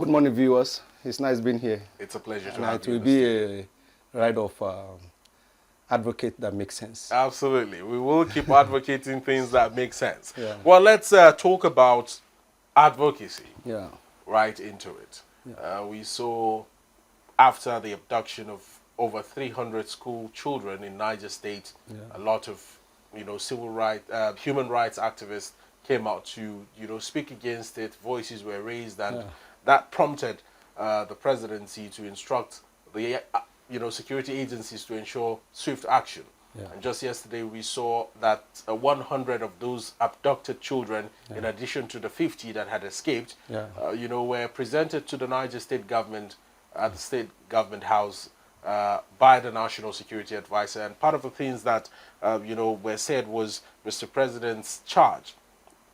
Good morning, viewers. It's nice being here. It's a pleasure to have you. It will be a ride of advocate that makes sense. Absolutely. We will keep advocating things that make sense. Yeah. Well, let's talk about advocacy. Yeah. Right into it. Yeah. We saw after the abduction of over 300 school children in Niger State, a lot of, civil rights, human rights activists came out to, speak against it. Voices were raised, and that prompted the presidency to instruct the, security agencies to ensure swift action. Yeah. And just yesterday we saw that 100 of those abducted children, in addition to the 50 that had escaped, were presented to the Niger State government at the State Government House by the National Security Advisor. And part of the things that, were said was Mr. President's charge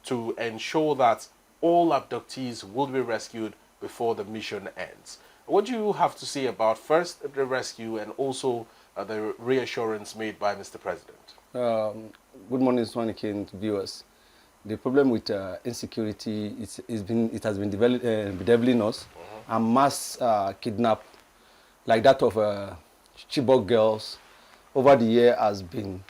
to ensure that all abductees will be rescued before the mission ends. What do you have to say about first the rescue and also the reassurance made by Mr. President? Good morning, Swanikin viewers. The problem with insecurity it has been bedeviling us. A mass kidnap like that of Chibok girls over the year has been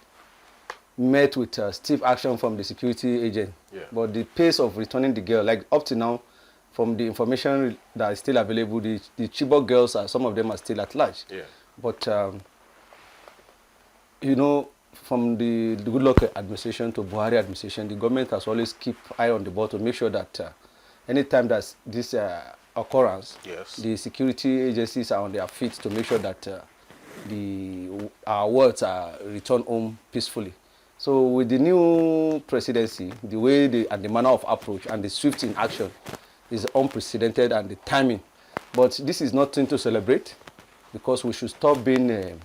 met with stiff action from the security agent. Yeah. But the pace of returning the girl, like up to now, from the information that is still available, the Chibok girls, some of them are still at large. Yeah. But, from the Goodluck administration to Buhari administration, the government has always keep eye on the ball to make sure that anytime that this occurrence, the security agencies are on their feet to make sure that our words are returned home peacefully. So with the new presidency, the way and the manner of approach and the swift in action is unprecedented, and the timing. But this is nothing to celebrate, because we should stop being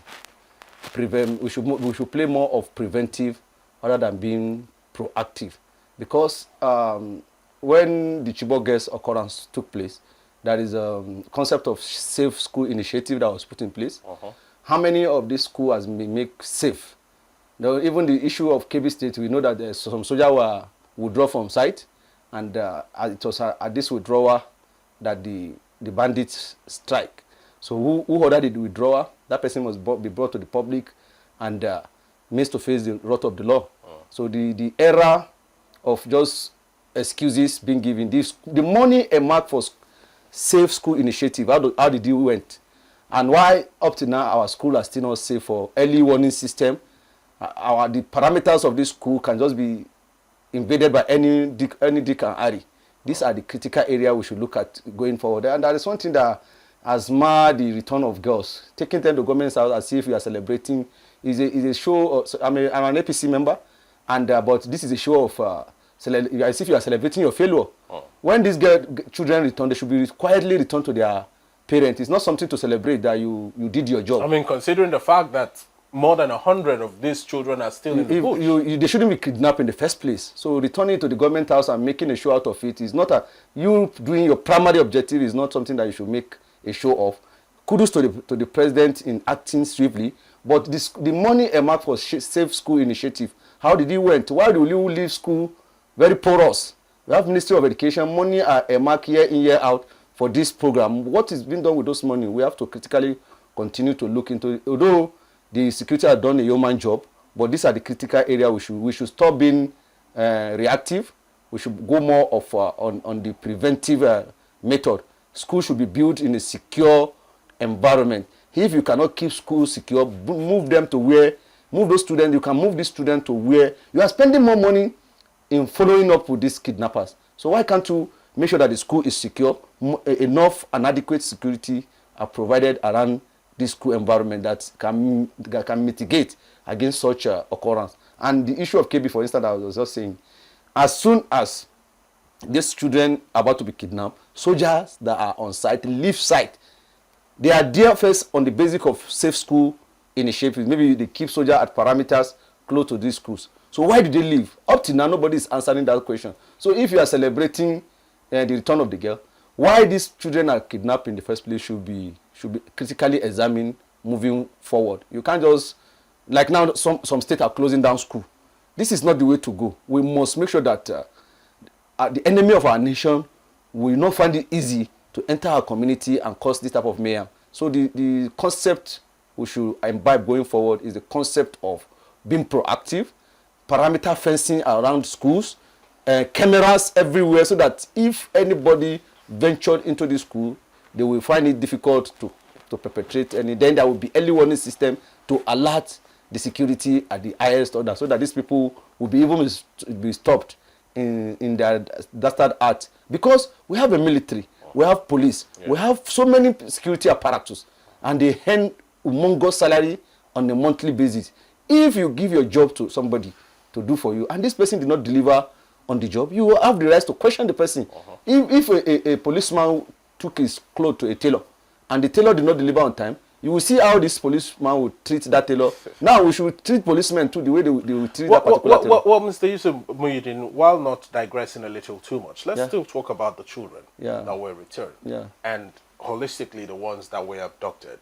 we should play more of preventive rather than being proactive. Because when the Chibok girls occurrence took place, there is a concept of safe school initiative that was put in place. How many of these schools has been made safe? Now, even the issue of Kebbi State, we know that some soldiers were withdrawn from site, and it was at this withdrawal that the bandits strike. So who ordered the withdrawal? That person must be brought to the public and made to face the wrath of the law. So the era of just excuses being given, the money earmarked for safe school initiative, how the deal went, and why up to now our school are still not safe for early warning system. The parameters of this school can just be invaded by any Dick and Harry. These are the critical area we should look at going forward. And that is one thing that has marred the return of girls. Taking them to government's house as if we are celebrating is a show. I'm an APC member, and but this is a show of as if you are celebrating your failure. When these children return, they should be quietly returned to their parents. It's not something to celebrate that you did your job. I mean, considering the fact that more than 100 of these children are still in the bush. They shouldn't be kidnapped in the first place. So returning to the government house and making a show out of it is not you doing your primary objective is not something that you should make a show of. Kudos to the president in acting swiftly. But the money earmarked for Safe School Initiative, how did it went? Why do you leave school very porous? We have Ministry of Education, money are earmarked year in, year out for this program. What is being done with those money? We have to critically continue to look into it. Although the security have done a yeoman job, but these are the critical areas we should stop being reactive. We should go more of on the preventive method. Schools should be built in a secure environment. If you cannot keep schools secure, move those students. You can move these students to where you are spending more money in following up with these kidnappers. So why can't you make sure that the school is secure, enough and adequate security are provided around this school environment that can mitigate against such occurrence. And the issue of KB, for instance, I was just saying, as soon as these children are about to be kidnapped, soldiers that are on site leave site. They are there first on the basis of safe school initiatives. Maybe they keep soldiers at parameters close to these schools. So why did they leave? Up to now, nobody is answering that question. So if you are celebrating the return of the girl, why these children are kidnapped in the first place should be critically examined moving forward. You can't just, like now, some states are closing down school. This is not the way to go. We must make sure that the enemy of our nation will not find it easy to enter our community and cause this type of mayhem. So the concept we should imbibe going forward is the concept of being proactive, perimeter fencing around schools, cameras everywhere, so that if anybody ventured into the school, they will find it difficult to perpetrate any. Then there will be early warning system to alert the security at the highest order, so that these people will be able to be stopped in their dastard act. Because we have a military, we have police, we have so many security apparatus, and they earn humongous salary on a monthly basis. If you give your job to somebody to do for you, and this person did not deliver on the job, you will have the right to question the person. If a policeman took his clothes to a tailor, and the tailor did not deliver on time, you will see how this policeman would treat that tailor. Now we should treat policemen too the way they will treat that particular tailor. Well, Mr. Yusuf Muhyiddin, while not digressing a little too much, let's still talk about the children that were returned, and holistically the ones that were abducted.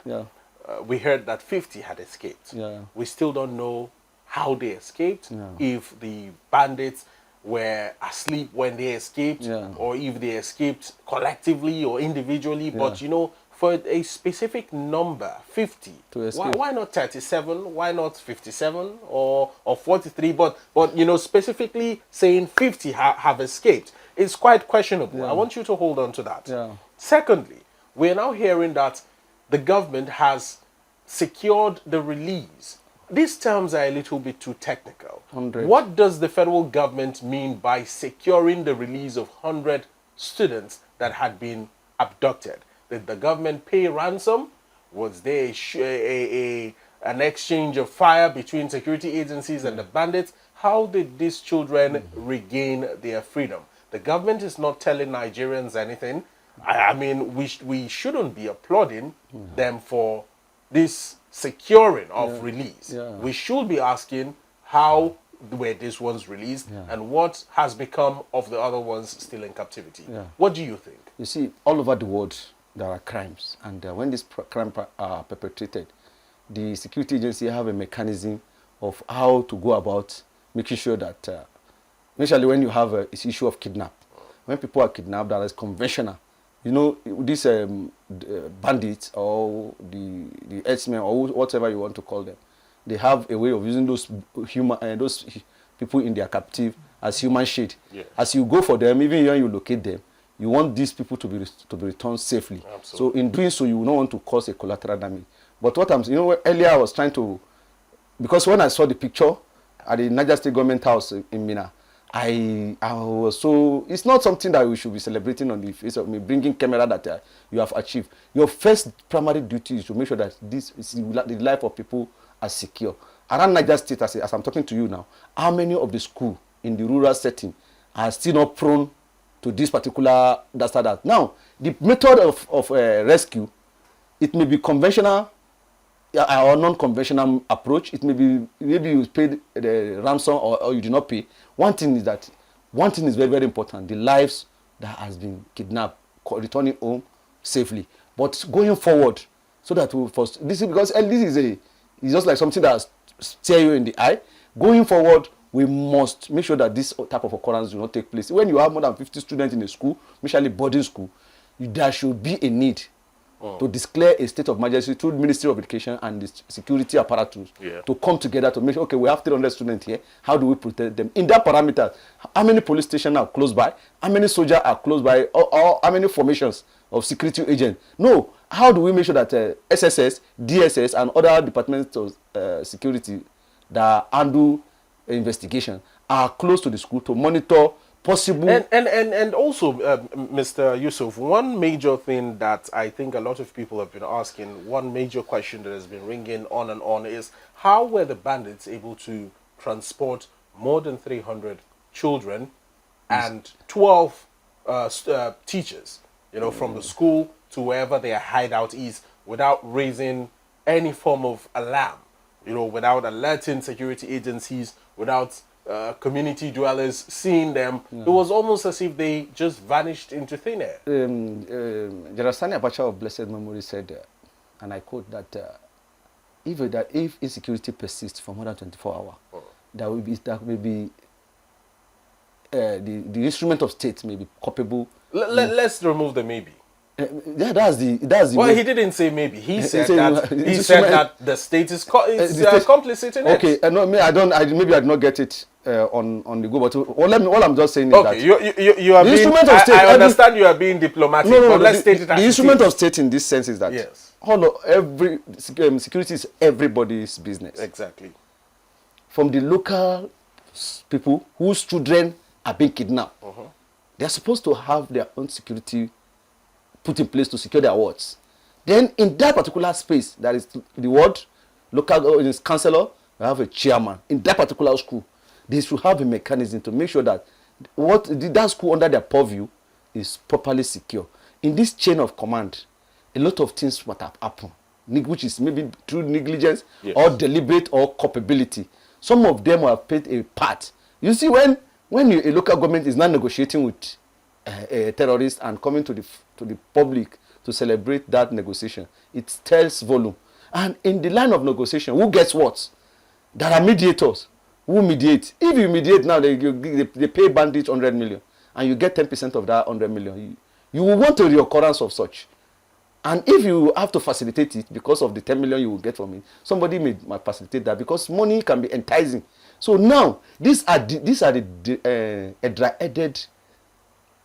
We heard that 50 had escaped. We still don't know how they escaped, if the bandits were asleep when they escaped, or if they escaped collectively or individually. But, you know, for a specific number, 50, why not 37? Why not 57 or 43? But you know, specifically saying 50 have escaped is quite questionable. I want you to hold on to that. Secondly, we're now hearing that the government has secured the release. These terms are a little bit too technical. 100. What does the federal government mean by securing the release of 100 students that had been abducted? Did the government pay ransom? Was there an exchange of fire between security agencies and the bandits? How did these children regain their freedom? The government is not telling Nigerians anything. I mean, we shouldn't be applauding them for this securing of release. We should be asking how were these ones released and what has become of the other ones still in captivity. What do you think? You see, all over the world there are crimes, and when these crimes are perpetrated, the security agency have a mechanism of how to go about making sure that, especially when you have this issue of kidnap, when people are kidnapped, that is conventional. You know, these bandits or the herdsmen or whatever you want to call them, they have a way of using those people in their captive as human shade. As you go for them, even when you locate them, you want these people to be returned safely. So in doing so, you will not want to cause a collateral damage. But what I'm, you know, earlier I was trying to, because when I saw the picture at the Niger State Government House in Minna, I was so, it's not something that we should be celebrating on the face of me, bringing camera that you have achieved. Your first primary duty is to make sure that the life of people are secure. Around Niger State, as I'm talking to you now, how many of the schools in the rural setting are still not prone to this particular disaster? Now, the method of rescue, it may be conventional or non-conventional approach. It may be maybe you paid the ransom or you did not pay. One thing is very, very important: the lives that has been kidnapped returning home safely. But going forward, so that we first this is because this is it's just like something that stare you in the eye. Going forward, we must make sure that this type of occurrence do not take place. When you have more than 50 students in a school, especially boarding school, there should be a need to declare a state of emergency through the Ministry of Education and the security apparatus to come together to make sure, okay, we have 300 students here. How do we protect them? In that parameter, how many police stations are close by? How many soldiers are close by? Or how many formations of security agents? No. How do we make sure that SSS, DSS, and other departments of security that handle investigation are close to the school to monitor possible and also Mr. Yusuf, one major thing that I think a lot of people have been asking, one major question that has been ringing on and on is, how were the bandits able to transport more than 300 children and 12 teachers, you know, from the school to wherever their hideout is without raising any form of alarm, you know, without alerting security agencies, without community dwellers seeing them? It was almost as if they just vanished into thin air. General Sani Abacha of blessed memory said, and I quote, that if insecurity persists for more than 24 hours, that may be the instrument of state may be culpable. Let's remove the maybe. Yeah, that's the Well, way. he didn't say maybe. He said He said that the state is complicit in it. Okay, no, maybe I did not get it on the go. But all I'm just saying is that you are the being. instrument of state. I understand you are being diplomatic, but let's state it as the instrument of state in this sense is that yes, every security is everybody's business. Exactly. From the local people whose children are being kidnapped, they are supposed to have their own security put in place to secure their wards. Then in that particular space, that is the ward, local councillor, they have a chairman. In that particular school, they should have a mechanism to make sure that that school under their purview is properly secure. In this chain of command, a lot of things might have happened, which is maybe through negligence or deliberate or culpability. Some of them have played a part. You see, when a local government is not negotiating with a terrorist and coming to the public to celebrate that negotiation, it tells volume. And in the line of negotiation, who gets what? There are mediators who mediate. If you mediate now, they pay bandits 100 million, and you get 10% of that 100 million. You will want a reoccurrence of such. And if you have to facilitate it because of the 10 million you will get from it, somebody might facilitate that because money can be enticing. So now, these are the dry-headed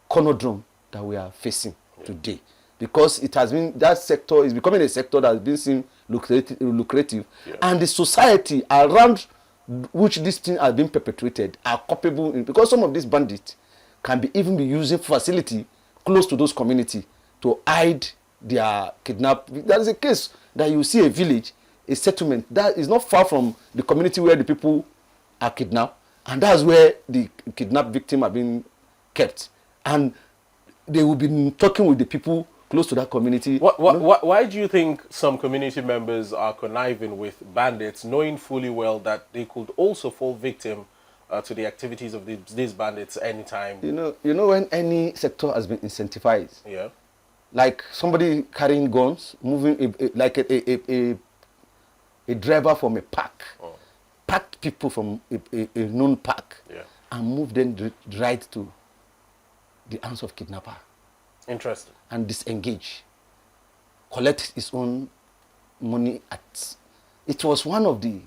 conundrum that we are facing today, because it has been, that sector is becoming a sector that has been seen lucrative, and the society around which this thing has been perpetrated are culpable because some of these bandits can even be using facility close to those communities to hide their kidnap. There is a case that you see a village, a settlement that is not far from the community where the people are kidnapped, and that's where the kidnapped victim are being kept, and they will be talking with the people close to that community. Why do you think some community members are conniving with bandits, knowing fully well that they could also fall victim to the activities of these bandits anytime? You know when any sector has been incentivized, like somebody carrying guns, moving like a driver from a pack, packed people from a known pack, and move them right to the hands of kidnapper. Interesting. And disengage, collect his own money. It was one of the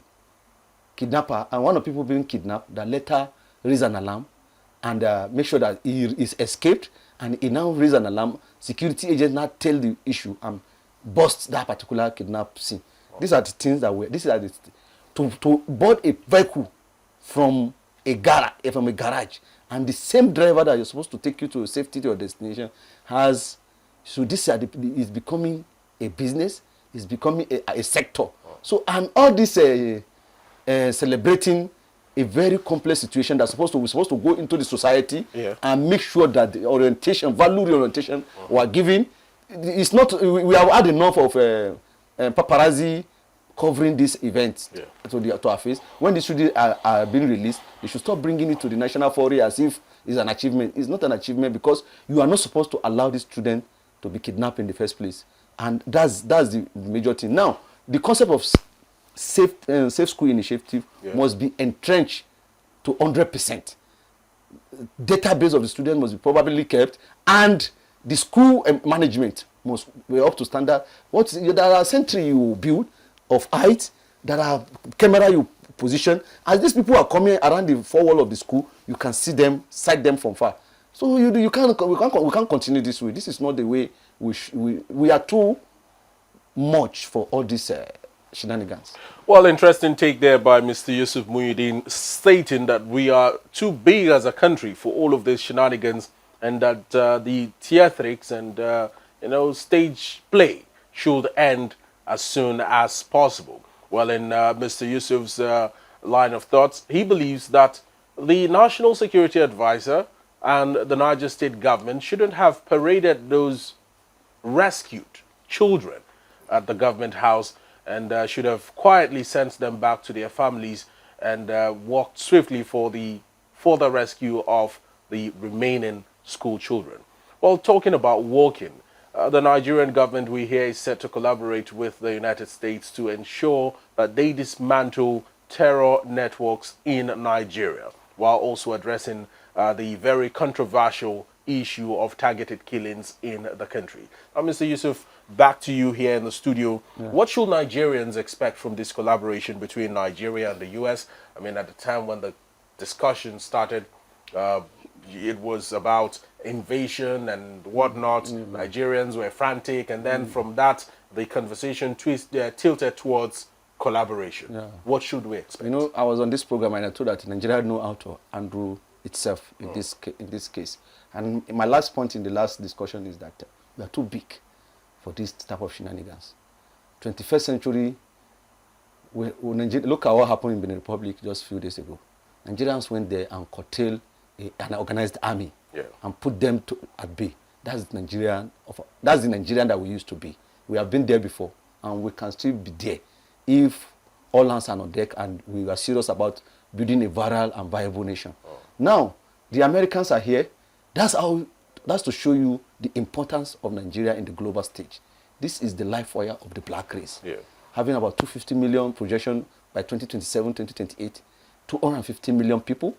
kidnapper and one of the people being kidnapped that later raised an alarm and make sure that he is escaped, and he now raised an alarm. Security agents now tell the issue and bust that particular kidnap scene. These are the things that to board a vehicle from a garage, and the same driver that you're supposed to take you to safety to your destination is becoming a business, is becoming a sector. So, and all this celebrating a very complex situation that's we're supposed to go into the society and make sure that the value orientation we're giving, it's not, we have had enough of paparazzi covering this event to our face. When the students are being released, they should stop bringing it to the national forum as if it's an achievement. It's not an achievement, because you are not supposed to allow these students to be kidnapped in the first place. And that's the major thing. Now, the concept of safe school initiative must be entrenched to 100%. Database of the students must be probably kept, and the school management must be up to standard. There are sentry you build of height, there are camera you position. As these people are coming around the four wall of the school, you can see them, sight them from far. So we can't continue this way. This is not the way we are too much for all these shenanigans. Well, interesting take there by Mr. Yusuf Muhyiddin, stating that we are too big as a country for all of these shenanigans, and that the theatrics and stage play should end as soon as possible. Well, in Mr. Yusuf's line of thoughts, he believes that the National Security Advisor and the Niger State government shouldn't have paraded those rescued children at the government house, and should have quietly sent them back to their families and walked swiftly for the further rescue of the remaining school children. Well, talking about walking, the Nigerian government, we hear, is set to collaborate with the United States to ensure that they dismantle terror networks in Nigeria, while also addressing the very controversial issue of targeted killings in the country. Now, Mr. Yusuf, back to you here in the studio. Yeah. What should Nigerians expect from this collaboration between Nigeria and the U.S.? I mean, at the time when the discussion started, it was about invasion and whatnot. Nigerians were frantic, and then from that, the conversation tilted towards collaboration. Yeah. What should we expect? You know, I was on this program and I told that Nigeria know how to handle itself in this case. And my last point in the last discussion is that we are too big for this type of shenanigans. 21st century, look at what happened in Benin Republic just a few days ago. Nigerians went there and curtailed an organized army and put them at bay. That's the Nigerian that we used to be. We have been there before, and we can still be there if all hands are on deck and we are serious about building a viral and viable nation. Now, the Americans are here. That's to show you the importance of Nigeria in the global stage. This is the life wire of the black race. Yeah. Having about 250 million projection by 2027, 2028, 250 million people.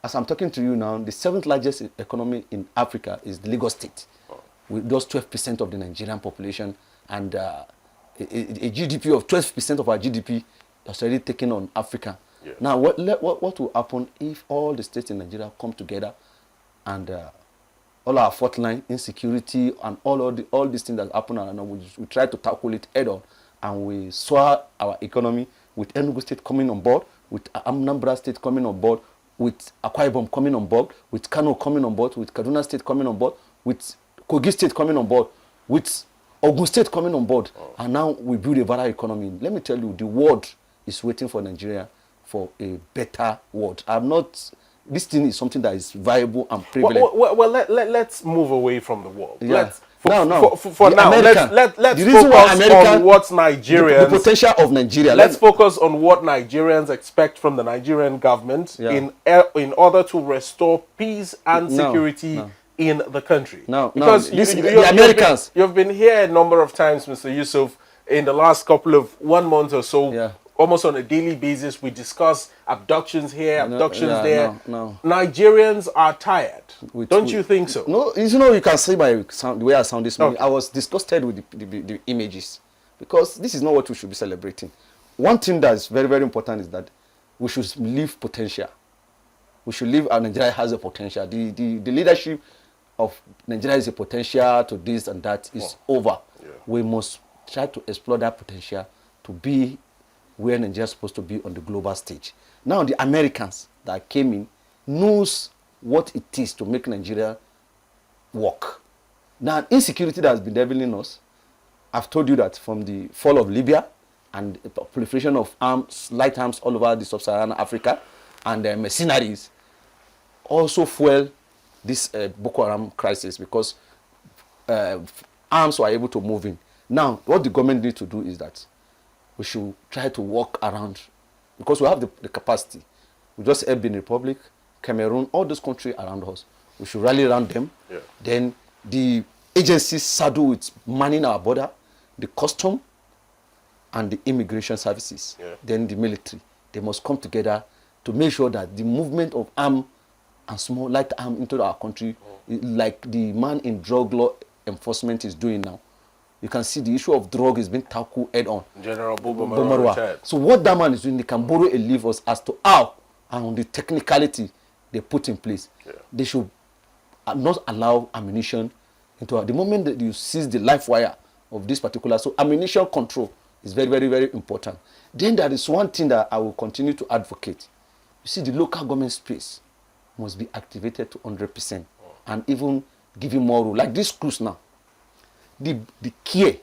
As I'm talking to you now, the 7th largest economy in Africa is the Lagos State, with just 12% of the Nigerian population, and a GDP of 12% of our GDP is already taken on Africa. Yeah. Now, what will happen if all the states in Nigeria come together and all our fault line, insecurity, and all these things that happen, and we try to tackle it head on, and we soar our economy with Enugu State coming on board, with Anambra State coming on board, with Akwa Ibom coming on board, with Kano coming on board, with Kaduna State coming on board, with Kogi State coming on board, with Ogun State coming on board, and now we build a viral economy. Let me tell you, the world is waiting for Nigeria for a better world. This thing is something that is viable and prevalent. Well, let's move away from the world. Yeah. Let's focus on what Nigerians... The potential of Nigeria. Let's focus on what Nigerians expect from the Nigerian government in order to restore peace and security in the country. Because the Americans... You've been here a number of times, Mr. Yusuf, in the last couple of 1 month or so. Yeah. Almost on a daily basis, we discuss abductions here, abductions there. Nigerians are tired. Don't you think so? No, you can see by the way I sound this morning. I was disgusted with the images, because this is not what we should be celebrating. One thing that is very, very important is that we should leave potential. We should leave, and Nigeria has a potential. The leadership of Nigeria is a potential to this and that is over. Yeah. We must try to explore that potential to be where Nigeria is supposed to be on the global stage. Now, the Americans that came in knows what it is to make Nigeria work. Now, insecurity that has been deviling us, I've told you that from the fall of Libya and the proliferation of arms, light arms all over the sub-Saharan Africa, and the mercenaries also fuel this Boko Haram crisis, because arms were able to move in. Now, what the government needs to do is that we should try to work around, because we have the capacity. We just have Benin Republic, Cameroon, all those countries around us. We should rally around them. Yeah. Then the agencies saddle with manning our border, the custom, and the immigration services. Yeah. Then the military. They must come together to make sure that the movement of arm and small light arm into our country, like the man in drug law enforcement is doing now. You can see the issue of drug is being tackled head on. General Bomarwa. So what that man is doing, they can borrow a leave us as to how and on the technicality they put in place. Yeah. They should not allow ammunition into the moment that you seize the life wire of this particular. So ammunition control is very, very, very important. Then there is one thing that I will continue to advocate. You see, the local government space must be activated to 100% and even giving more role. Like this cruise now. The care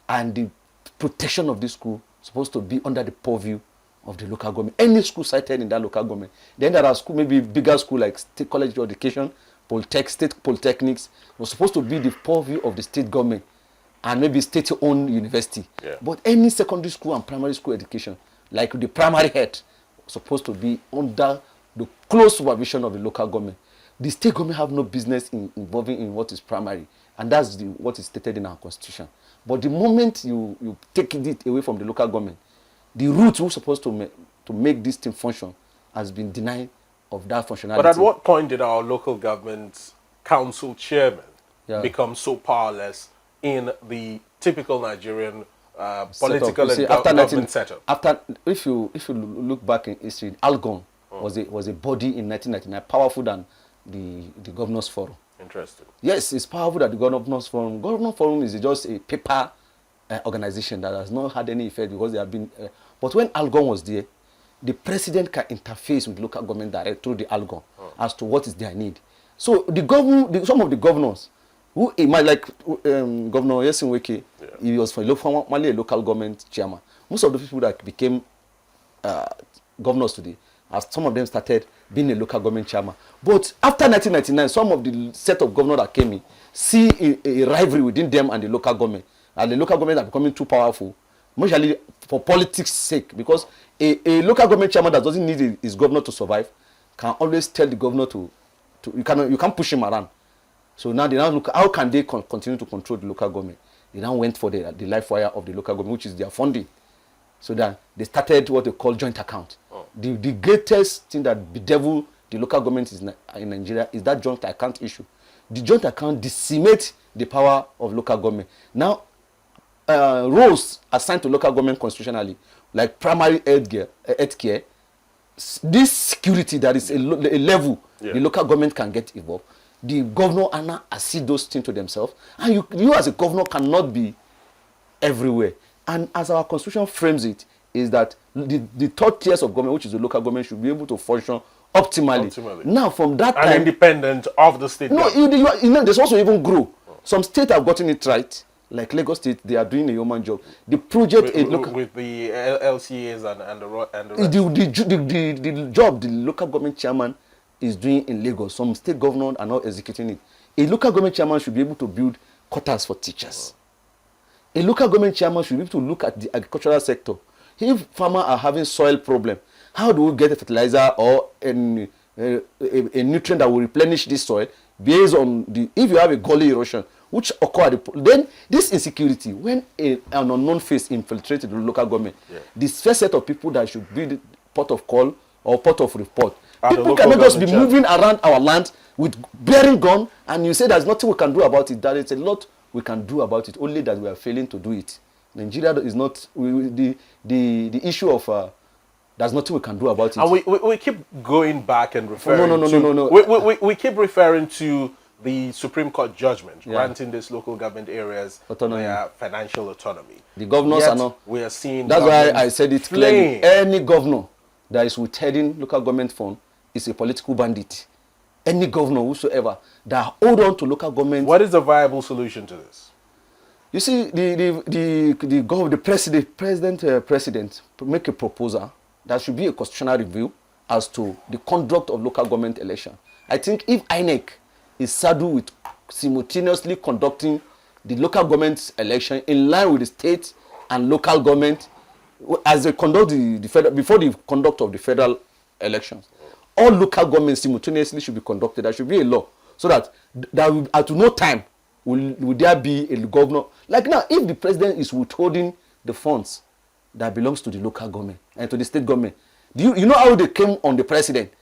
and the protection of this school is supposed to be under the purview of the local government. Any school cited in that local government. Then there are school, maybe bigger school like State College of Education, State Polytechnics, was supposed to be the purview of the state government and maybe state-owned university. Yeah. But any secondary school and primary school education, like the primary head, was supposed to be under the close supervision of the local government. The state government have no business involving in what is primary. And that's what is stated in our constitution. But the moment you take it away from the local government, the route who's supposed to make this thing function has been denied of that functionality. But at what point did our local government council chairman become so powerless in the typical Nigerian political and government setup. After, if you look back in history, Algon was a body in 1999, powerful than the Governors Forum. Interesting. Yes, it's powerful than the Governors Forum. Governors Forum is just a paper organization that has not had any effect because they have been. But when Algon was there, the president can interface with local government direct through the Algon as to what is their need. So some of the governors, who like Governor Yesin Weke, he was formerly a local government chairman. Most of the people that became governors today, some of them started being a local government chairman. But after 1999, some of the set of governors that came in see a rivalry within them and the local government. And the local government are becoming too powerful, mostly for politics' sake, because a local government chairman that doesn't need his governor to survive can always tell the governor to you can't push him around. So now they now look how can they continue to control the local government. They now went for the life wire of the local government, which is their funding. So that they started what they call joint account. The greatest thing that bedevil the local government in Nigeria is that joint account issue. The joint account decimates the power of local government. Now, roles assigned to local government constitutionally, like primary health care, this security that is a level the local government can get involved. The governor and now accede those things to themselves, and you as a governor cannot be everywhere. And as our constitution frames it, is that the third tiers of government, which is the local government, should be able to function optimally. Now, from that time, independent of the state. No, there's also even grow. Some states have gotten it right. Like Lagos State, they are doing a human job. The project with the LCAs and the rest. The job the local government chairman is doing in Lagos, some state governors are not executing it. A local government chairman should be able to build quarters for teachers. A local government chairman should be able to look at the agricultural sector. If farmers are having soil problem, how do we get a fertilizer or a nutrient that will replenish this soil based on if you have a gully erosion, which occur then this insecurity, when an unknown face infiltrates the local government, this first set of people that should be the port of call or port of report. People cannot just be moving around our land with bearing gun, and you say there's nothing we can do about it. There is a lot we can do about it, only that we are failing to do it. Nigeria is not the issue of there's nothing we can do about it. And we keep going back and referring No. We keep referring to the Supreme Court judgment granting these local government areas their financial autonomy. The governors are not. We are seeing. That's why I said it clearly. Any governor that is withholding local government fund is a political bandit. Any governor whosoever that hold on to local government. What is the viable solution to this? You see, the president make a proposal that should be a constitutional review as to the conduct of local government election. I think if INEC is saddled with simultaneously conducting the local government election in line with the state and local government as they conduct the federal, before the conduct of the federal elections, all local governments simultaneously should be conducted. There should be a law so that at no time will there be a governor. Like now, if the president is withholding the funds that belongs to the local government and to the state government, you know how they came on the president?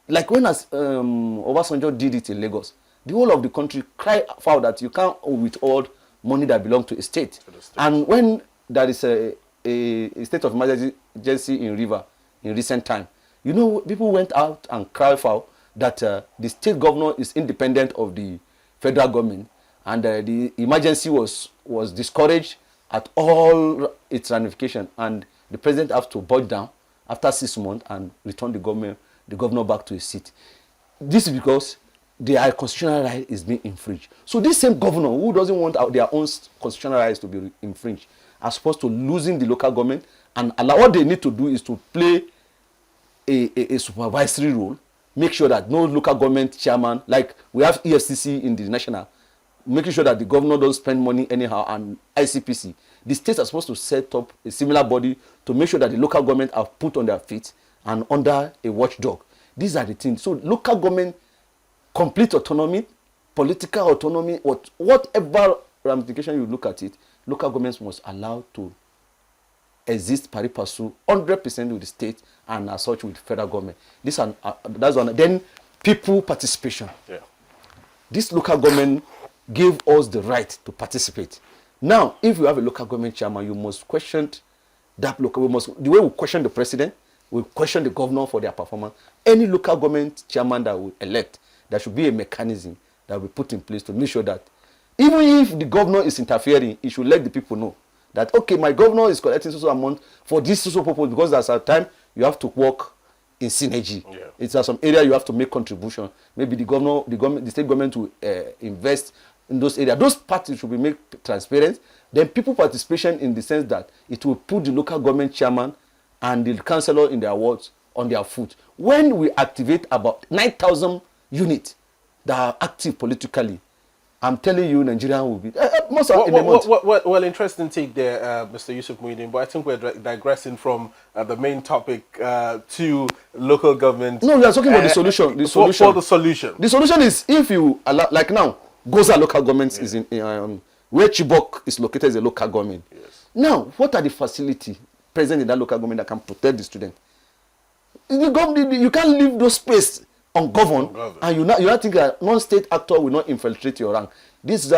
Like when Obasanjo did it in Lagos, the whole of the country cried foul that you can't withhold money that belongs to a state. And when there is a state of emergency in River in recent time, you know, people went out and cried foul that the state governor is independent of the federal government, and the emergency was discouraged at all its ramifications, and the president has to budge down after 6 months and return the governor back to his seat. This is because their constitutional right is being infringed. So this same governor who doesn't want their own constitutional rights to be infringed are supposed to losing the local government, and allow what they need to do is to play a supervisory role, make sure that no local government chairman, like we have EFCC in the national, making sure that the governor doesn't spend money anyhow, and ICPC. The states are supposed to set up a similar body to make sure that the local government are put on their feet and under a watchdog. These are the things. So local government, complete autonomy, political autonomy, whatever ramification you look at it, local governments must allow to exist pari passu 100% with the state and as such with federal government. That's one. Then people participation. Yeah. This local government gave us the right to participate. Now, if you have a local government chairman, you must question that local. The way we question the president, we question the governor for their performance. Any local government chairman that we elect, there should be a mechanism that we put in place to make sure that even if the governor is interfering, he should let the people know that, okay, my governor is collecting so amount for this so purpose, because there's a time you have to work in synergy. Yeah. It's some area you have to make contribution. Maybe the government, the state government will invest in those areas. Those parties should be made transparent. Then people participation in the sense that it will put the local government chairman and the councillor in their wards on their foot. When we activate about 9,000 units that are active politically, I'm telling you, Nigeria will be most of in a month. Well, interesting take there, Mr. Yusuf Muhyiddin, but I think we're digressing from the main topic to local government. No, we are talking about the solution. The solution. For the solution. The solution is if you allow, like now, Goza local government is in where Chibok is located is a local government. Yes. Now, what are the facilities present in that local government that can protect the student? You can't leave those space ungoverned, and you not think that non-state actor will not infiltrate your rank. This is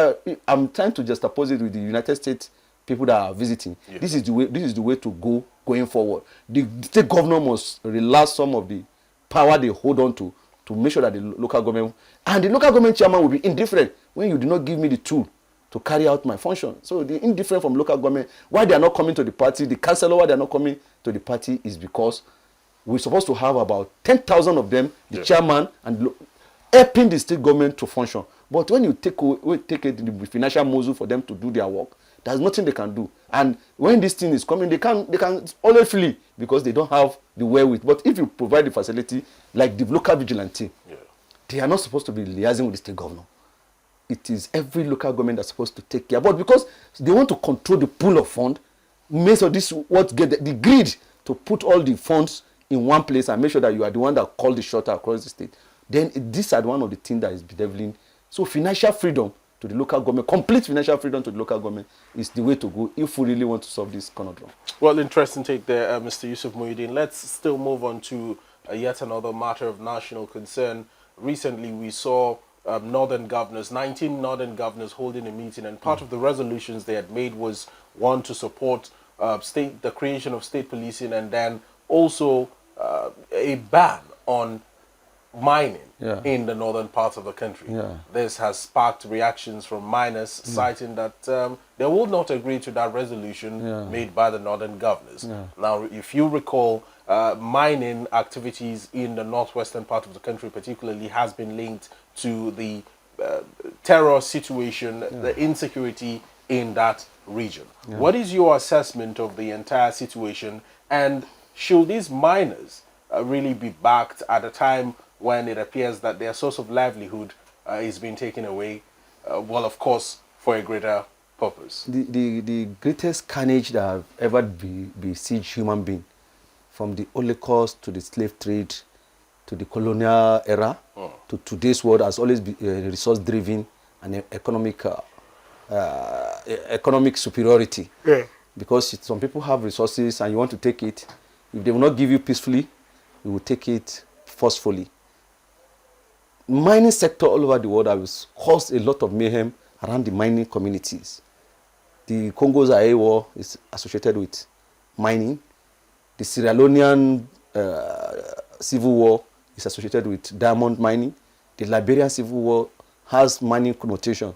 I'm trying to juxtapose it with the United States people that are visiting. Yes. This is the way to go going forward. The state governor must relax some of the power they hold on to make sure that the local government and the local government chairman will be indifferent when you do not give me the tool to carry out my function. So the indifferent from local government, why they are not coming to the party, the councillor, why they are not coming to the party is because we're supposed to have about 10,000 of them, the chairman, and helping the state government to function. But when you take it the financial muscle for them to do their work, there's nothing they can do. And when this thing is coming, they can always flee because they don't have the wherewith. But if you provide the facility, like the local vigilante, they are not supposed to be liaising with the state governor. It is every local government that's supposed to take care. But because they want to control the pool of funds, make sure this what get the greed to put all the funds in one place and make sure that you are the one that call the shot across the state, then these are one of the things that is bedeviling. So financial freedom to the local government, complete financial freedom to the local government is the way to go if we really want to solve this conundrum. Well, interesting take there, Mr. Yusuf Muhyiddin. Let's still move on to yet another matter of national concern. Recently, we saw northern governors, 19 northern governors holding a meeting, and part of the resolutions they had made was one to support the creation of state policing, and then also a ban on mining in the northern parts of the country. This has sparked reactions from miners citing that they will not agree to that resolution made by the northern governors. Now, if you recall, mining activities in the northwestern part of the country particularly has been linked to the terror situation, the insecurity in that region. What is your assessment of the entire situation, and should these miners really be backed at a time when it appears that their source of livelihood is being taken away, well, of course, for a greater purpose? The greatest carnage that have ever besieged human being, from the Holocaust to the slave trade to the colonial era to today's world, has always been resource-driven and economic superiority. Because some people have resources and you want to take it. If they will not give you peacefully, you will take it forcefully. Mining sector all over the world has caused a lot of mayhem around the mining communities. The Congo-Zaire war is associated with mining. The Sierra Leonean civil war is associated with diamond mining. The Liberian civil war has mining connotation.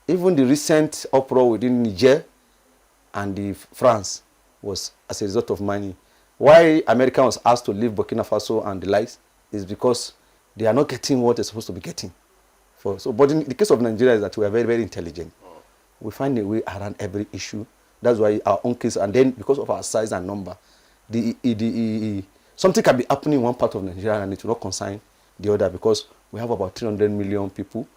Even the recent uproar within Niger and France was as a result of mining. Why America was asked to leave Burkina Faso and the likes is because they are not getting what they're supposed to be getting. But in the case of Nigeria is that we are very, very intelligent. We find a way around every issue. That's why our own case, and then because of our size and number, something can be happening in one part of Nigeria and it will not concern the other, because we have about 300 million people.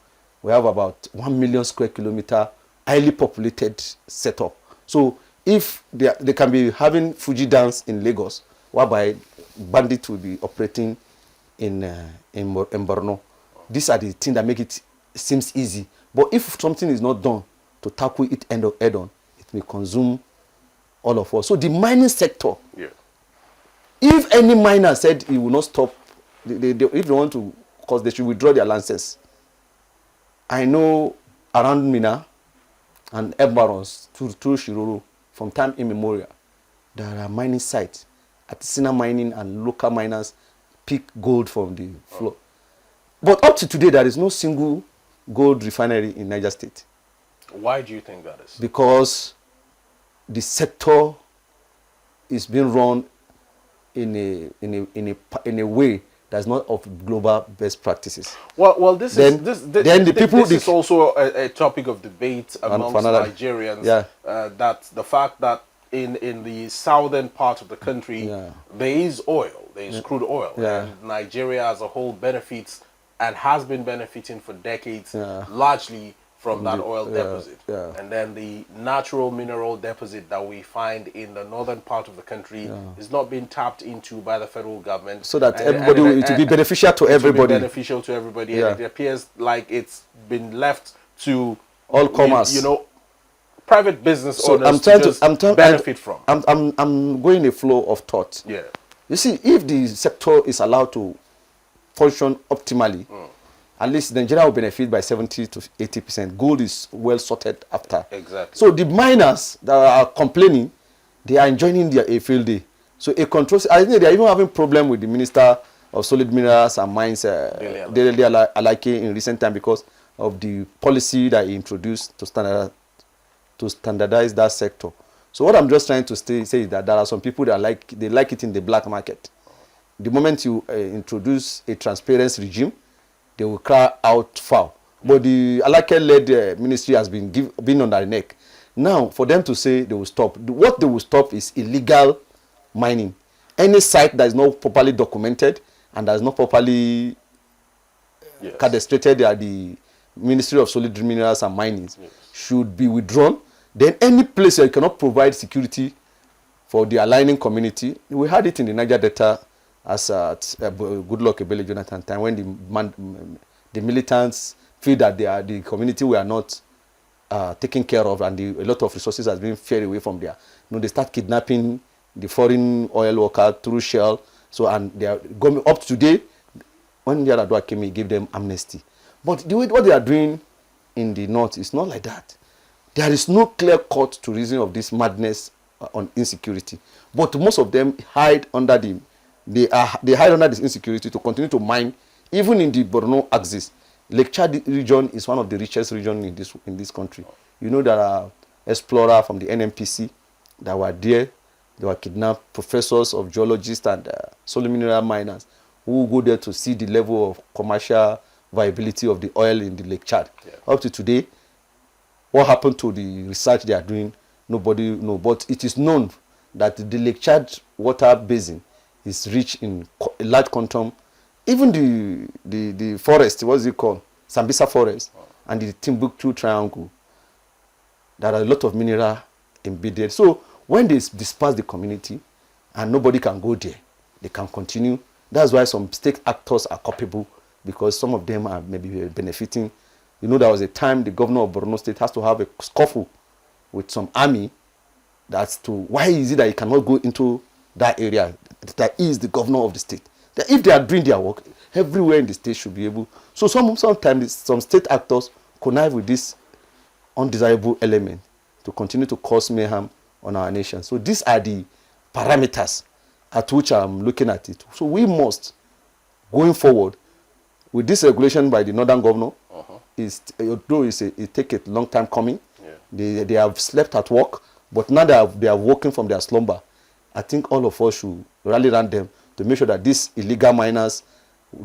We have about 1 million square kilometer highly populated setup. So if they can be having Fuji dance in Lagos, whereby bandits will be operating in Borno. These are the things that make it seems easy. But if something is not done to tackle it head on, it may consume all of us. So the mining sector, if any miner said he will not stop, if they want to, because they should withdraw their license. I know around Mina and Ebarons through Shiroro, from time immemorial, there are mining sites, artisanal mining and local miners pick gold from the floor. But up to today, there is no single gold refinery in Niger State. Why do you think that is? Because the sector is being run in a way that's not of global best practices. Well, this is also a topic of debate amongst Nigerians. Yeah. That the fact that in the southern part of the country, there is oil, there is crude oil, and Nigeria as a whole benefits and has been benefiting for decades, largely from that oil deposit. And then the natural mineral deposit that we find in the northern part of the country is not being tapped into by the federal government. So that everybody, it will be beneficial to everybody. Beneficial to everybody. And it appears like it's been left to all commerce. You know, private business owners to benefit from. I'm going a flow of thought. Yeah. You see, if the sector is allowed to function optimally, at least Nigeria will benefit by 70 to 80%. Gold is well sorted after. Exactly. So the miners that are complaining, they are enjoying a field day. So a control, I think they are even having problem with the Minister of Solid Minerals and Mines, Dele Alake, in recent time because of the policy that he introduced to standardize that sector. So what I'm just trying to say is that there are some people that like it in the black market. The moment you introduce a transparency regime, they will cry out foul. But the Alake-led ministry has been on their neck. Now, for them to say they will stop, what they will stop is illegal mining. Any site that is not properly documented and that is not properly cadastrated at the Ministry of Solid Minerals and Mining should be withdrawn. Then any place where you cannot provide security for the aligning community, we had it in the Niger Delta as Goodluck Ebele Jonathan time when the militants feel that the community were not taken care of and a lot of resources has been ferried away from there. You know, they start kidnapping the foreign oil worker through Shell. So, and they are going up to today. When Yaradua came, he gave them amnesty. But what they are doing in the north is not like that. There is no clear cut to reason of this madness on insecurity. But most of them hide under they hide under this insecurity to continue to mine, even in the Borno axis. Lake Chad region is one of the richest regions in this country. You know, there are explorers from the NMPC that were there. They were kidnapped, professors of geologists and solid mineral miners who go there to see the level of commercial viability of the oil in the Lake Chad. Up to today, what happened to the research they are doing, nobody knows. But it is known that the Lake Chad water basin is rich in a large quantum. Even the forest, what is it called? Sambisa forest and the Timbuktu triangle. There are a lot of mineral embedded. So when they disperse the community and nobody can go there, they can continue. That's why some state actors are culpable, because some of them are maybe benefiting. You know, there was a time the governor of Borno State has to have a scuffle with some army. That's why is it that he cannot go into that area? That is the governor of the state. That if they are doing their work, everywhere in the state should be able. So sometimes some state actors connive with this undesirable element to continue to cause mayhem on our nation. So these are the parameters at which I'm looking at it. So we must, going forward, with this regulation by the northern governor, although it take a long time coming, they have slept at work, but now they are working from their slumber. I think all of us should rally around them to make sure that these illegal miners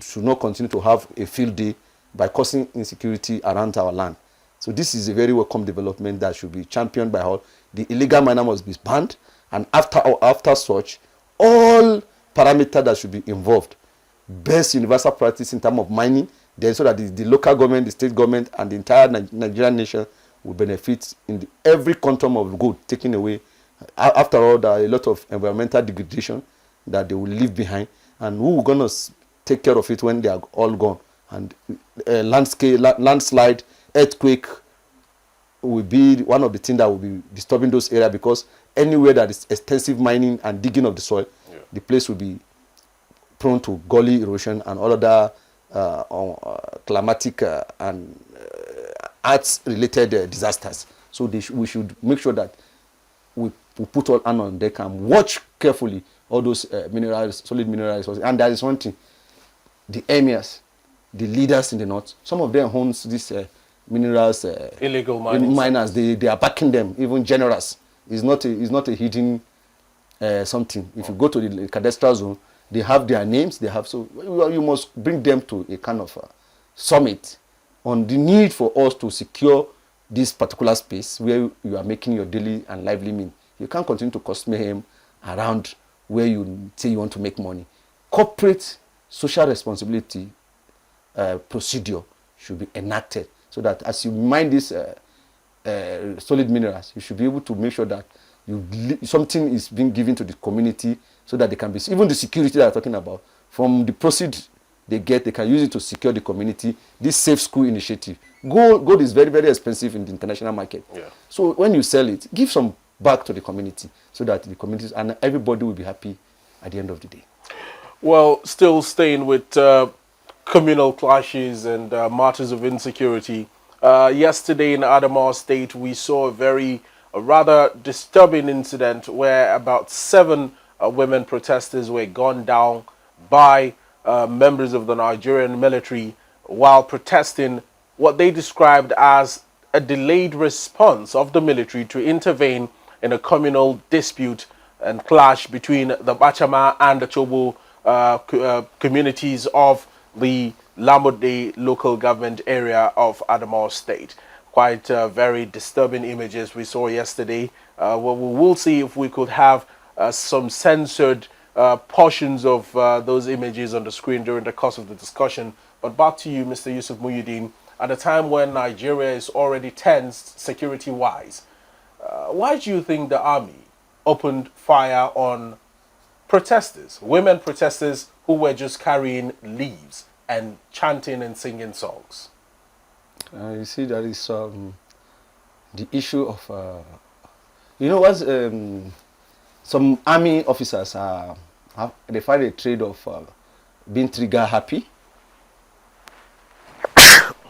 should not continue to have a field day by causing insecurity around our land. So this is a very welcome development that should be championed by all. The illegal miner must be banned, and after such, all parameters that should be involved, best universal practice in terms of mining, then so that the local government, the state government, and the entire Nigerian nation will benefit in every quantum of gold taken away. After all, there are a lot of environmental degradation that they will leave behind, and who are going to take care of it when they are all gone? And landslide, earthquake will be one of the things that will be disturbing those areas, because anywhere that is extensive mining and digging of the soil, the place will be prone to gully erosion and all other climatic and arts-related disasters. So we should make sure that we put all hands on deck and watch carefully all those minerals, solid mineral resources. And there is one thing: the emirs, the leaders in the north, some of them owns these minerals. Illegal mining miners. They are backing them, even generous. It's not a hidden something. If you go to the cadastral zone, they have their names. They have, so you must bring them to a kind of summit on the need for us to secure this particular space where you are making your daily and lively mean. You can't continue to cause mayhem around where you say you want to make money. Corporate social responsibility procedure should be enacted so that as you mine these solid minerals, you should be able to make sure that something is being given to the community so that they can be, even the security that I'm talking about, from the proceed they get, they can use it to secure the community. This safe school initiative. Gold is very, very expensive in the international market. Yeah. So when you sell it, give some back to the community so that the communities and everybody will be happy at the end of the day. Well, still staying with communal clashes and matters of insecurity. Yesterday in Adamawa State, we saw a rather disturbing incident where about 7 women protesters were gunned down by members of the Nigerian military while protesting what they described as a delayed response of the military to intervene in a communal dispute and clash between the Bachama and the Chobo communities of the Lamode local government area of Adamawa State. Quite very disturbing images we saw yesterday. Well, we will see if we could have some censored portions of those images on the screen during the course of the discussion. But back to you, Mr. Yusuf Muhyiddin. At a time when Nigeria is already tensed security-wise, why do you think the army opened fire on protesters, women protesters who were just carrying leaves and chanting and singing songs? You see, that is the issue of, you know what, some army officers, they find a trade of being trigger happy.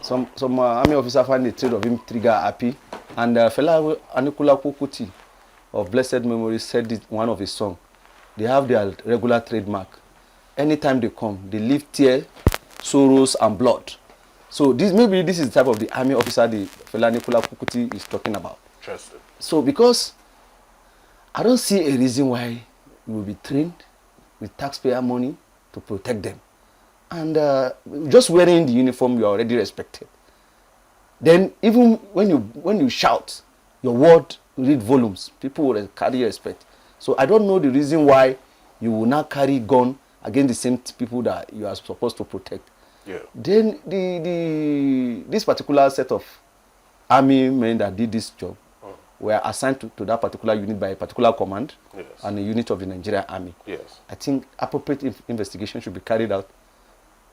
Some army officers find a trade of being trigger happy. And fella Anikula Kukuti of blessed memory said it one of his songs. They have their regular trademark. Anytime they come, they leave tears, sorrows, and blood. So maybe this is the type of the army officer the fella Anikula Kukuti is talking about. Interesting. So because I don't see a reason why you will be trained with taxpayer money to protect them. And just wearing the uniform, you are already respected. Then even when you shout, your word read volumes. People will carry respect. So I don't know the reason why you will not carry gun against the same people that you are supposed to protect. Yeah. Then this particular set of army men that did this job were assigned to that particular unit by a particular command. Yes. And a unit of the Nigerian army. Yes. I think appropriate investigation should be carried out.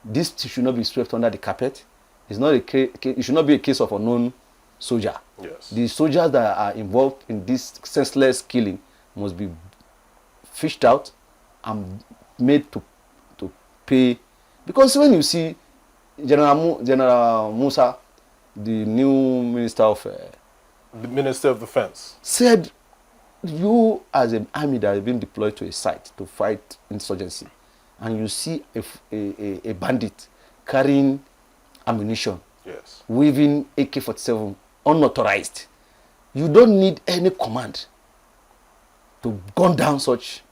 This should not be swept under the carpet. It's not it should not be a case of unknown soldier. Yes. The soldiers that are involved in this senseless killing must be fished out and made to pay. Because when you see General Musa, the new minister of the Minister of Defense, said, you as an army that has been deployed to a site to fight insurgency, and you see a bandit carrying ammunition, yes, waving AK-47 unauthorized, you don't need any command to gun down such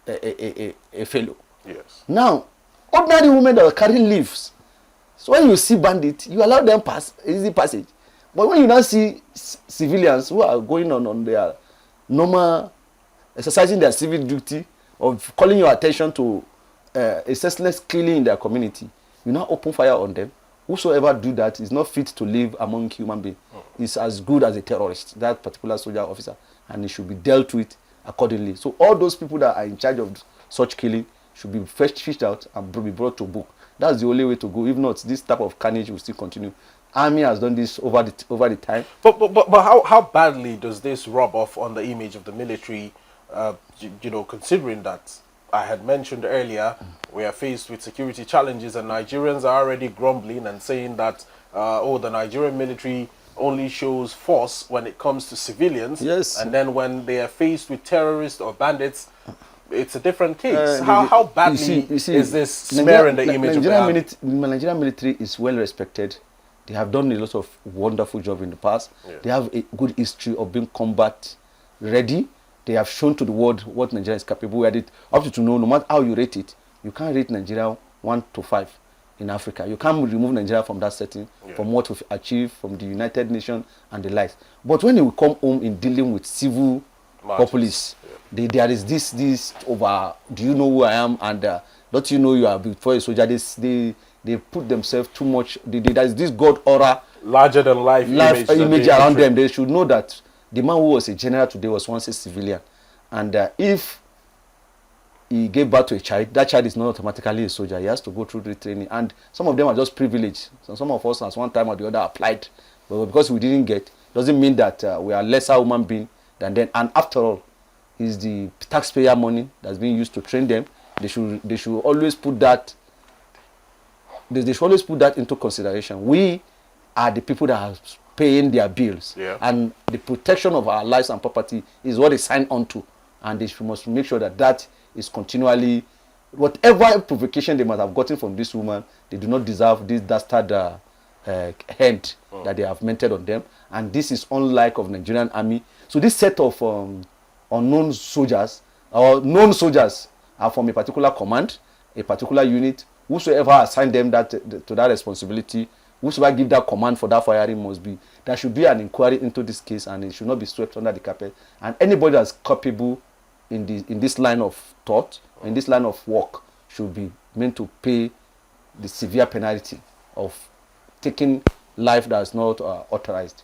a fellow. Yes. Now, ordinary women that are carrying leaves, so when you see bandits, you allow them pass, easy passage. But when you now see civilians who are going on their normal, exercising their civic duty of calling your attention to a senseless killing in their community, you now open fire on them. Whosoever do that is not fit to live among human beings. Is as good as a terrorist, that particular soldier officer, and it should be dealt with accordingly. So all those people that are in charge of such killing should be fished out and be brought to book. That's the only way to go. If not, this type of carnage will still continue. Army has done this over the time. But how badly does this rub off on the image of the military? Considering that I had mentioned earlier, we are faced with security challenges, and Nigerians are already grumbling and saying that the Nigerian military only shows force when it comes to civilians. Yes. And then when they are faced with terrorists or bandits, it's a different case. How badly you see, is this smearing the image of the army? The Nigerian military is well respected. They have done a lot of wonderful job in the past. Yeah. They have a good history of being combat ready. They have shown to the world what Nigeria is capable of. Up to know, no matter how you rate it, you can't rate Nigeria 1 to 5 in Africa. You can't remove Nigeria from that setting, from what we've achieved, from the United Nations and the likes. But when you come home in dealing with civil populace, there is this over, do you know who I am? And don't you know you are before a soldier? They put themselves too much. There is this God aura, larger than life image around them. They should know that the man who was a general today was once a civilian. And if he gave birth to a child, that child is not automatically a soldier. He has to go through the training. And some of them are just privileged. So some of us, at one time or the other, applied. But because we didn't get, doesn't mean that we are lesser human being than them. And after all, it's the taxpayer money that's being used to train them. They should always put that. They should always put that into consideration. We are the people that are paying their bills, and the protection of our lives and property is what they sign on to, and they must make sure that that is continually, whatever provocation they might have gotten from this woman, they do not deserve this dastard hand that they have meted on them. And this is unlike of Nigerian army. So this set of unknown soldiers or known soldiers are from a particular command, a particular unit. Whosoever assigned them to that responsibility, whosoever give that command for that firing must be. There should be an inquiry into this case, and it should not be swept under the carpet. And anybody that's capable in this line of thought, in this line of work, should be meant to pay the severe penalty of taking life that's not authorized.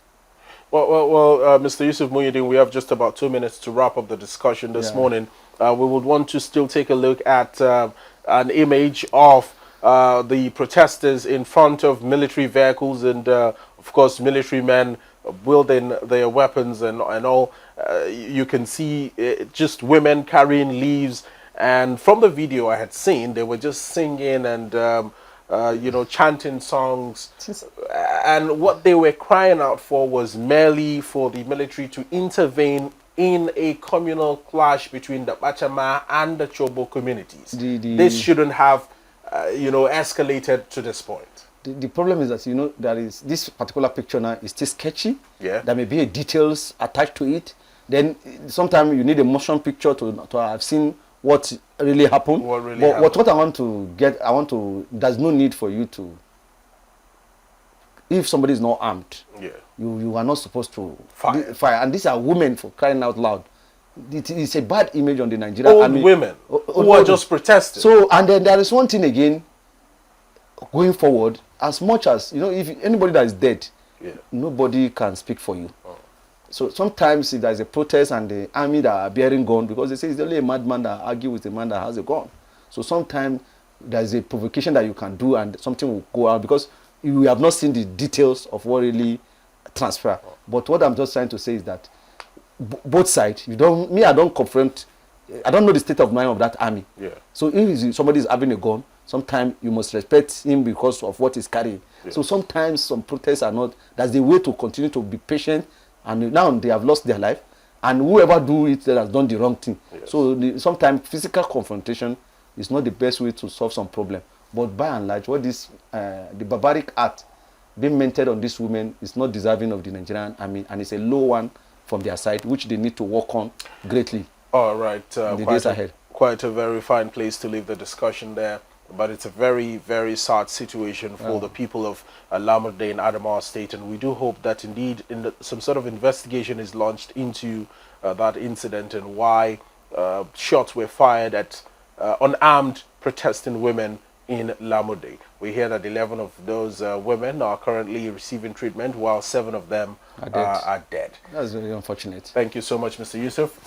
Well, Mr. Yusuf Muhyiddin, we have just about 2 minutes to wrap up the discussion this morning. We would want to still take a look at an image of the protesters in front of military vehicles and, of course, military men wielding their weapons and all. You can see just women carrying leaves. And from the video I had seen, they were just singing and, chanting songs. And what they were crying out for was merely for the military to intervene in a communal clash between the Bachama and the Chobo communities. This shouldn't have, escalated to this point. The problem is that, there is this particular picture now is still sketchy. Yeah. There may be details attached to it. Then sometimes you need a motion picture to have seen what really happened. What I want to get, there's no need for you to, if somebody is not armed, you are not supposed to fire. And these are women, for crying out loud. It's a bad image on the Nigerian army. Women who are just protesting. So, and then there is one thing again, going forward, as much as, if anybody that is dead, nobody can speak for you. So sometimes if there is a protest and the army that are bearing gun, because they say it's only a madman that argue with a man that has a gun. So sometimes there is a provocation that you can do and something will go out because you have not seen the details of what really transfer. But what I'm just trying to say is that both sides, I don't confront, I don't know the state of mind of that army. So if somebody is having a gun, sometimes you must respect him because of what he's carrying. So sometimes some protests are not, that's the way to continue to be patient. And now they have lost their life, and whoever do it has done the wrong thing. So sometimes physical confrontation is not the best way to solve some problem. But by and large, what this the barbaric act being meted on these women is not deserving of the Nigerian army, and it's a low one from their side, which they need to work on greatly. All right, in the days ahead. Quite a very fine place to leave the discussion there. But it's a very, very sad situation for the people of Lamurde in Adamawa State. And we do hope that indeed some sort of investigation is launched into that incident and why shots were fired at unarmed protesting women in Lamurde. We hear that 11 of those women are currently receiving treatment while 7 of them are dead. That's very unfortunate. Thank you so much, Mr. Yusuf.